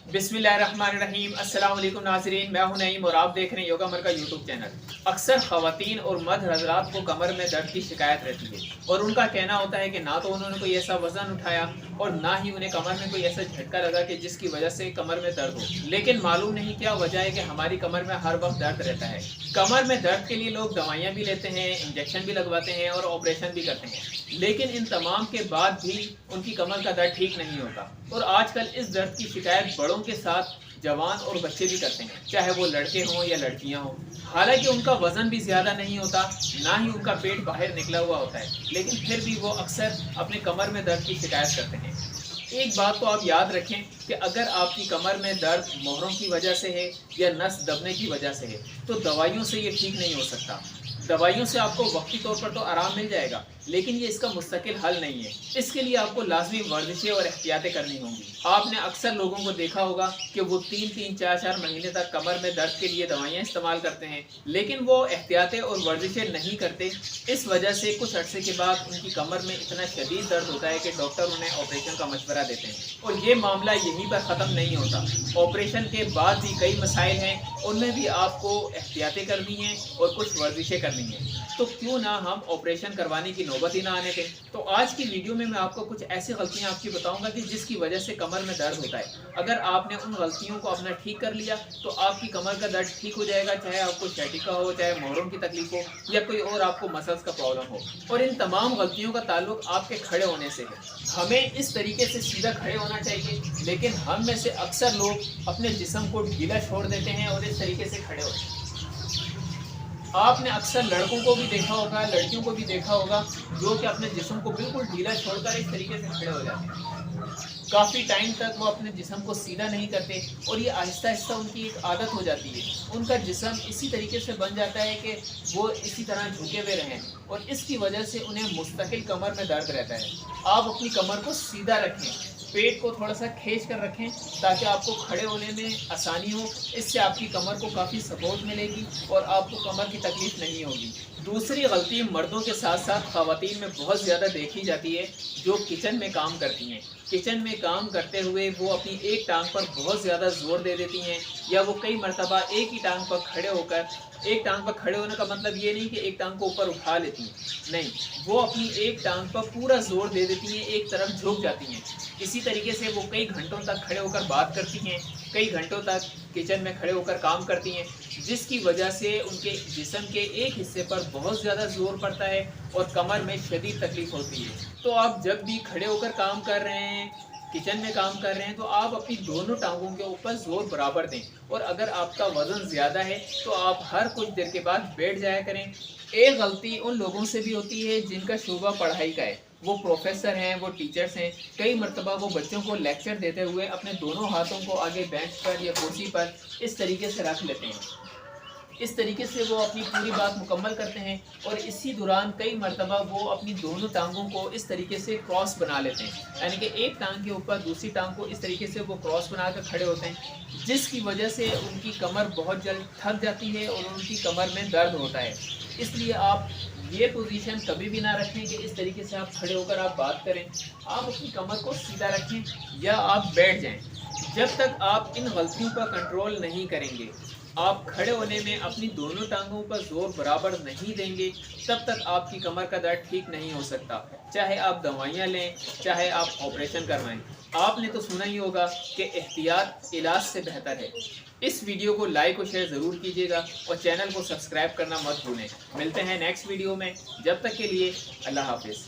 बिस्मिल्लाहिर्रहमानिर्रहीम। अस्सलाम वालेकुम नाज़रीन, मैं हूं नईम और आप देख रहे हैं योगा मर का यूट्यूब चैनल। अक्सर ख़वातीन और मर्द हज़रात को कमर में दर्द की शिकायत रहती है और उनका कहना होता है कि ना तो उन्होंने कोई ऐसा वज़न उठाया और ना ही उन्हें कमर में कोई ऐसा झटका लगा कि जिसकी वजह से कमर में दर्द हो। लेकिन मालूम नहीं क्या वजह है कि हमारी कमर में हर वक्त दर्द रहता है। कमर में दर्द के लिए लोग दवाइयाँ भी लेते हैं, इंजेक्शन भी लगवाते हैं और ऑपरेशन भी करते हैं, लेकिन इन तमाम के बाद भी उनकी कमर का दर्द ठीक नहीं होता। और आजकल इस दर्द की शिकायत बड़ों के साथ जवान और बच्चे भी करते हैं, चाहे वो लड़के हों या लड़कियां हों। हालांकि उनका वजन भी ज़्यादा नहीं होता, ना ही उनका पेट बाहर निकला हुआ होता है, लेकिन फिर भी वो अक्सर अपने कमर में दर्द की शिकायत करते हैं। एक बात तो आप याद रखें कि अगर आपकी कमर में दर्द मोहरों की वजह से है या नस दबने की वजह से है, तो दवाइयों से ये ठीक नहीं हो सकता। दवाइयों से आपको वक्ती तौर पर तो आराम मिल जाएगा, लेकिन ये इसका मुस्तकिल हल नहीं है। इसके लिए आपको लाजमी वर्जिशें और एहतियातें करनी होंगी। आपने अक्सर लोगों को देखा होगा कि वो 3-3, 4-4 महीने तक कमर में दर्द के लिए दवाइयाँ इस्तेमाल करते हैं, लेकिन वो एहतियातें और वर्जिशें नहीं करते। इस वजह से कुछ अरसे के बाद उनकी कमर में इतना शदीद दर्द होता है कि डॉक्टर उन्हें ऑपरेशन का मशवरा देते हैं। और ये मामला यहीं पर ख़त्म नहीं होता। ऑपरेशन के बाद भी कई मसाइल हैं, उनमें भी आपको एहतियातें करनी हैं और कुछ वर्जिशें करनी हैं। तो क्यों ना हम ऑपरेशन करवाने की नौबत ही ना आने दें। तो आज की वीडियो में मैं आपको कुछ ऐसी गलतियां आपकी बताऊंगा कि जिसकी वजह से कमर में दर्द होता है। अगर आपने उन गलतियों को अपना ठीक कर लिया तो आपकी कमर का दर्द ठीक हो जाएगा, चाहे आपको सैटिका हो, चाहे मोहरों की तकलीफ हो या कोई और आपको मसल्स का प्रॉब्लम हो। और इन तमाम गलतियों का ताल्लुक आपके खड़े होने से है। हमें इस तरीके से सीधा खड़े होना चाहिए, लेकिन हम में से अक्सर लोग अपने जिस्म को ढीला छोड़ देते हैं और इस तरीके से खड़े होते हैं। आपने अक्सर लड़कों को भी देखा होगा, लड़कियों को भी देखा होगा, जो कि अपने जिस्म को बिल्कुल ढीला छोड़कर इस तरीके से खड़े हो जाते हैं। काफ़ी टाइम तक वो अपने जिस्म को सीधा नहीं करते और ये आहिस्ता आहिस्ता उनकी एक आदत हो जाती है। उनका जिस्म इसी तरीके से बन जाता है कि वो इसी तरह झुके हुए रहें और इसकी वजह से उन्हें मुस्तकिल कमर में दर्द रहता है। आप अपनी कमर को सीधा रखें, पेट को थोड़ा सा खींच कर रखें ताकि आपको खड़े होने में आसानी हो। इससे आपकी कमर को काफ़ी सपोर्ट मिलेगी और आपको कमर की तकलीफ़ नहीं होगी। दूसरी गलती मर्दों के साथ साथ ख़वातीन में बहुत ज़्यादा देखी जाती है, जो किचन में काम करती हैं। किचन में काम करते हुए वो अपनी एक टांग पर बहुत ज़्यादा ज़ोर दे देती हैं, या वो कई मरतबा एक ही टांग पर खड़े होकर, एक टांग पर खड़े होने का मतलब ये नहीं कि एक टांग को ऊपर उठा लेती हैं, नहीं, वो अपनी एक टांग पर पूरा ज़ोर दे देती हैं, एक तरफ झुक जाती हैं। इसी तरीके से वो कई घंटों तक खड़े होकर बात करती हैं, कई घंटों तक किचन में खड़े होकर काम करती हैं, जिसकी वजह से उनके जिस्म के एक हिस्से पर बहुत ज़्यादा ज़ोर पड़ता है और कमर में शदीद तकलीफ़ होती है। तो आप जब भी खड़े होकर काम कर रहे हैं, किचन में काम कर रहे हैं, तो आप अपनी दोनों टांगों के ऊपर ज़ोर बराबर दें। और अगर आपका वज़न ज़्यादा है तो आप हर कुछ देर के बाद बैठ जाया करें। एक गलती उन लोगों से भी होती है जिनका शोबा पढ़ाई का है, वो प्रोफेसर हैं, वो टीचर्स हैं। कई मरतबा वो बच्चों को लेक्चर देते हुए अपने दोनों हाथों को आगे बेंच पर या कुर्सी पर इस तरीके से रख लेते हैं। इस तरीके से वो अपनी पूरी बात मुकम्मल करते हैं और इसी दौरान कई मरतबा वो अपनी दोनों टांगों को इस तरीके से क्रॉस बना लेते हैं, यानी कि एक टांग के ऊपर दूसरी टांग को इस तरीके से वो क्रॉस बना कर खड़े होते हैं, जिसकी वजह से उनकी कमर बहुत जल्द थक जाती है और उनकी कमर में दर्द होता है। इसलिए आप ये पोजीशन कभी भी ना रखें कि इस तरीके से आप खड़े होकर आप बात करें। आप अपनी कमर को सीधा रखें या आप बैठ जाएं। जब तक आप इन गलतियों का कंट्रोल नहीं करेंगे, आप खड़े होने में अपनी दोनों टांगों पर जोर बराबर नहीं देंगे, तब तक आपकी कमर का दर्द ठीक नहीं हो सकता। चाहे आप दवाइयाँ लें, चाहे आप ऑपरेशन करवाएं। आपने तो सुना ही होगा कि एहतियात इलाज से बेहतर है। इस वीडियो को लाइक और शेयर ज़रूर कीजिएगा और चैनल को सब्सक्राइब करना मत भूलें। मिलते हैं नेक्स्ट वीडियो में, जब तक के लिए अल्लाह हाफिज़।